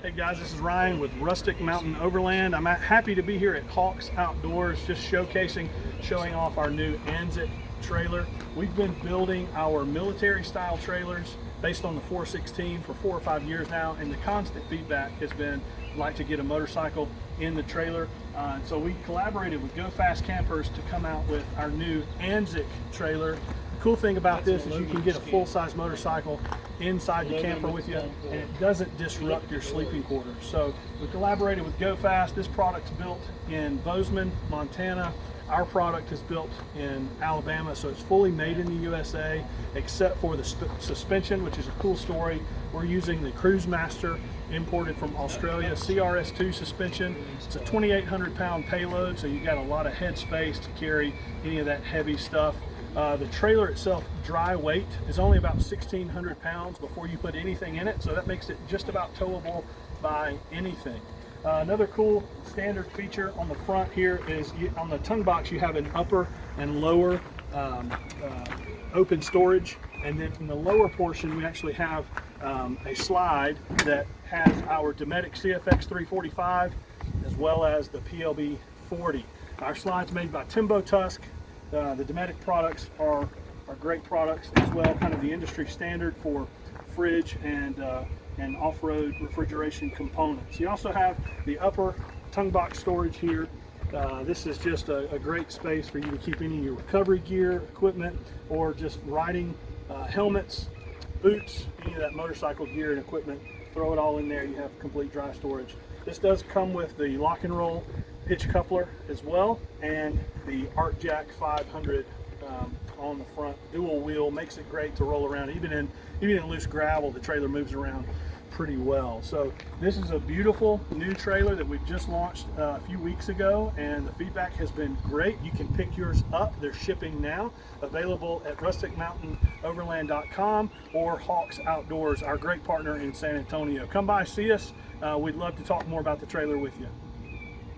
Hey guys, this is Ryan with Rustic Mountain Overland. I'm happy to be here at Hawks Outdoors, just showing off our new Anzik trailer. We've been building our military style trailers based on the 416 for 4 or 5 years now, and the constant feedback has been like to get a motorcycle in the trailer. So we collaborated with Go Fast Campers to come out with our new Anzik trailer. The cool thing about this is you can get a full-size motorcycle inside the camper with you, and it doesn't disrupt your sleeping quarters. So we collaborated with Go Fast. This product's built in Bozeman, Montana. Our product is built in Alabama, so it's fully made in the USA, except for the suspension, which is a cool story. We're using the Cruise Master, imported from Australia, CRS2 suspension. It's a 2,800 pound payload, so you got a lot of head space to carry any of that heavy stuff. The trailer itself, dry weight, is only about 1,600 pounds before you put anything in it, so that makes it just about towable by anything. Another cool standard feature on the front here is on the tongue box you have an upper and lower open storage, and then in the lower portion we actually have a slide that has our Dometic CFX 345 as well as the PLB 40. Our slide's made by Timbo Tusk. The Dometic products are great products as well, kind of the industry standard for fridge and off-road refrigeration components. You also have the upper tongue box storage here. This is just a great space for you to keep any of your recovery gear, equipment, or just riding helmets, boots, any of that motorcycle gear and equipment. Throw it all in there. You have complete dry storage. This does come with the lock and roll hitch coupler as well, and the Arc Jack 500 on the front. Dual wheel makes it great to roll around. Even in loose gravel, the trailer moves around pretty well. So this is a beautiful new trailer that we've just launched a few weeks ago, and the feedback has been great. You can pick yours up. They're shipping now, available at rusticmountainoverland.com or Hawks Outdoors, our great partner in San Antonio. Come by, see us. We'd love to talk more about the trailer with you.